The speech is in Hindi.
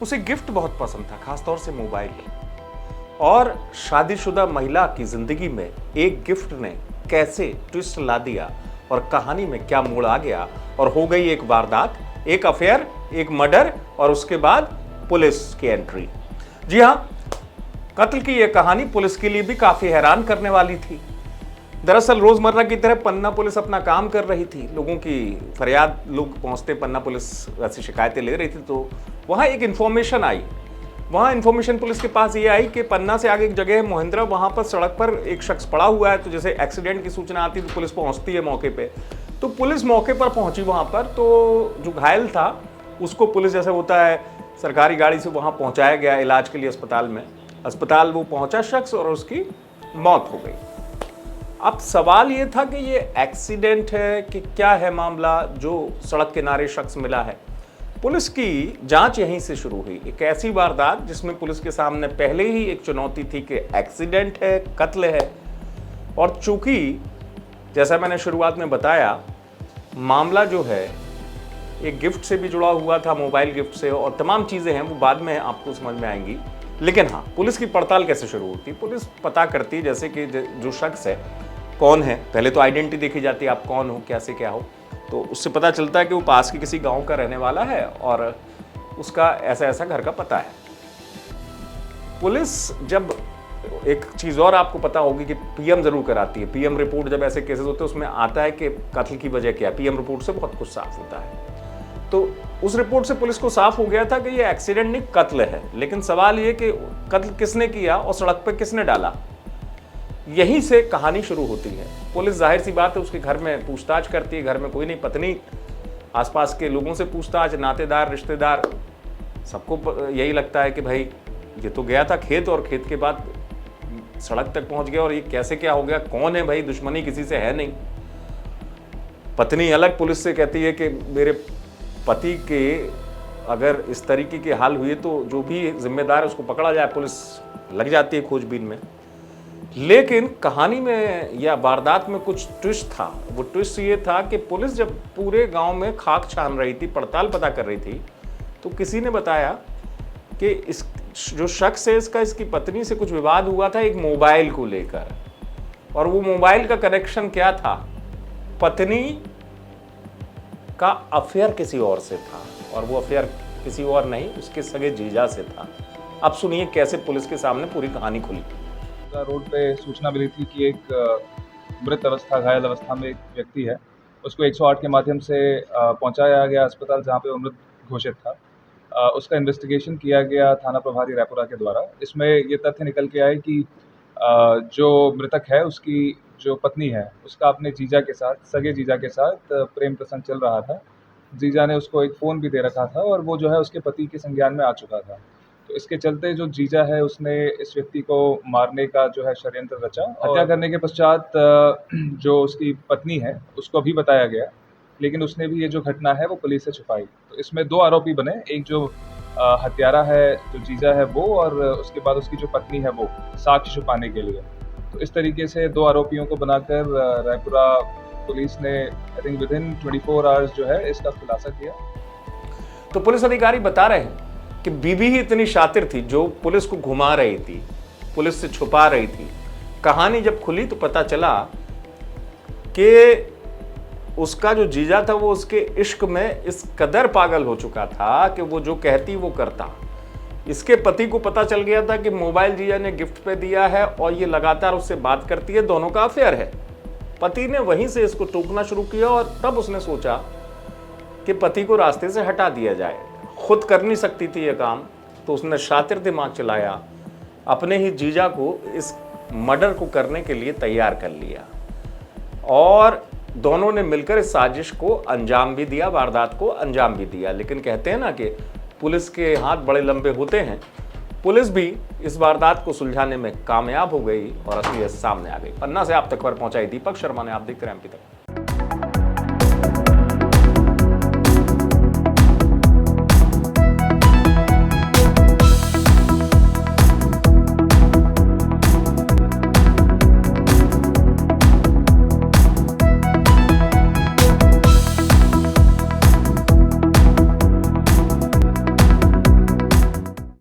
उसे गिफ्ट बहुत पसंद था, खासतौर से मोबाइल। और शादीशुदा महिला की जिंदगी में एक गिफ्ट ने कैसे ट्विस्ट ला दिया और कहानी में क्या मोड़ आ गया और हो गई एक वारदात, एक अफेयर, एक मर्डर और उसके बाद पुलिस की एंट्री। जी हां, कत्ल की यह कहानी पुलिस के लिए भी काफी हैरान करने वाली थी। दरअसल रोजमर्रा की तरह पन्ना पुलिस अपना काम कर रही थी। लोगों की फरियाद, लोग पहुंचते, पन्ना पुलिस ऐसी शिकायतें ले रही थी, तो वहां एक इंफॉर्मेशन आई। वहां इंफॉर्मेशन पुलिस के पास ये आई कि पन्ना से आगे एक जगह है मोहिंद्रा, वहां पर सड़क पर एक शख्स पड़ा हुआ है। तो जैसे एक्सीडेंट की सूचना आती है तो पुलिस पहुंचती है मौके पे। तो पुलिस मौके पर पहुंची वहां पर, तो जो घायल था उसको पुलिस, जैसे होता है, सरकारी गाड़ी से वहां पहुंचाया गया इलाज के लिए अस्पताल में। अस्पताल वो पहुंचा शख्स और उसकी मौत हो गई। अब सवाल ये था कि ये एक्सीडेंट है कि क्या है मामला, जो सड़क किनारे शख्स मिला है। पुलिस की जांच यहीं से शुरू हुई। एक ऐसी वारदात जिसमें पुलिस के सामने पहले ही एक चुनौती थी कि एक्सीडेंट है, कत्ल है। और चूंकि जैसा मैंने शुरुआत में बताया, मामला जो है एक गिफ्ट से भी जुड़ा हुआ था, मोबाइल गिफ्ट से, और तमाम चीज़ें हैं वो बाद में आपको समझ में आएंगी। लेकिन हाँ, पुलिस की पड़ताल कैसे शुरू होती? पुलिस पता करती है जैसे कि जो शख्स है कौन है। पहले तो आइडेंटिटी देखी जाती है, आप कौन हो, कैसे क्या हो। तो उससे पता चलता है कि वो पास के किसी गांव का रहने वाला है और उसका ऐसा ऐसा घर का पता है। पुलिस जब, एक चीज़ और आपको पता होगी कि पीएम जरूर कराती है। पीएम रिपोर्ट जब ऐसे केसेस होते हैं उसमें आता है कि कत्ल की वजह क्या है। पीएम रिपोर्ट से बहुत कुछ साफ होता है। तो उस रिपोर्ट से पुलिस को साफ हो गया था कि ये एक्सीडेंट नहीं, कत्ल है। लेकिन सवाल ये कि कत्ल किसने किया और सड़क पर किसने डाला, यहीं से कहानी शुरू होती है। पुलिस जाहिर सी बात है उसके घर में पूछताछ करती है। घर में कोई नहीं, पत्नी, आसपास के लोगों से पूछताछ, नातेदार, रिश्तेदार, सबको यही लगता है कि भाई ये तो गया था खेत और खेत के बाद सड़क तक पहुंच गया और ये कैसे क्या हो गया, कौन है भाई, दुश्मनी किसी से है नहीं। पत्नी अलग पुलिस से कहती है कि मेरे पति के अगर इस तरीके के हाल हुए तो जो भी जिम्मेदार है उसको पकड़ा जाए। पुलिस लग जाती है खोजबीन में। लेकिन कहानी में या वारदात में कुछ ट्विस्ट था। वो ट्विस्ट ये था कि पुलिस जब पूरे गांव में खाक छान रही थी, पड़ताल पता कर रही थी, तो किसी ने बताया कि इस जो शख्स है इसका, इसकी पत्नी से कुछ विवाद हुआ था एक मोबाइल को लेकर। और वो मोबाइल का कनेक्शन क्या था, पत्नी का अफेयर किसी और से था, और वो अफेयर किसी और नहीं, उसके सगे जीजा से था। अब सुनिए कैसे पुलिस के सामने पूरी कहानी खुली। रोड पे सूचना मिली थी कि एक मृत अवस्था, घायल अवस्था में एक व्यक्ति है। उसको 108 के माध्यम से पहुंचाया गया अस्पताल जहां पे वो मृत घोषित था। उसका इन्वेस्टिगेशन किया गया थाना प्रभारी रायपुरा के द्वारा। इसमें ये तथ्य निकल के आए कि जो मृतक है उसकी जो पत्नी है उसका अपने जीजा के साथ, सगे जीजा के साथ प्रेम प्रसंग चल रहा था। जीजा ने उसको एक फ़ोन भी दे रखा था और वो जो है उसके पति के संज्ञान में आ चुका था। तो इसके चलते जो जीजा है उसने इस व्यक्ति को मारने का जो है षड्यंत्र रचा। हत्या करने के पश्चात जो उसकी पत्नी है उसको भी बताया गया, लेकिन उसने भी ये जो घटना है वो पुलिस से छुपाई। तो इसमें 2 आरोपी बने, एक जो हत्यारा है, जो जीजा है वो, और उसके बाद उसकी जो पत्नी है वो, साक्ष्य छुपाने के लिए। तो इस तरीके से 2 आरोपियों को बनाकर रायपुरा पुलिस ने आई थिंक विदिन 24 आवर्स जो है इसका खुलासा किया। तो पुलिस अधिकारी बता रहे हैं कि बीबी ही इतनी शातिर थी जो पुलिस को घुमा रही थी, पुलिस से छुपा रही थी। कहानी जब खुली तो पता चला कि उसका जो जीजा था वो उसके इश्क में इस कदर पागल हो चुका था कि वो जो कहती वो करता। इसके पति को पता चल गया था कि मोबाइल जीजा ने गिफ्ट पे दिया है और ये लगातार उससे बात करती है, दोनों का अफेयर है। पति ने वहीं से इसको टोकना शुरू किया और तब उसने सोचा कि पति को रास्ते से हटा दिया जाए। खुद कर नहीं सकती थी ये काम, तो उसने शातिर दिमाग चलाया, अपने ही जीजा को इस मर्डर को करने के लिए तैयार कर लिया और दोनों ने मिलकर इस साजिश को अंजाम भी दिया, वारदात को अंजाम भी दिया। लेकिन कहते हैं ना कि पुलिस के हाथ बड़े लंबे होते हैं। पुलिस भी इस वारदात को सुलझाने में कामयाब हो गई और असलियत सामने आ गई। पन्ना से आप तक खबर पहुंचाई दीपक शर्मा ने। आप देखते रहे एमपी तक।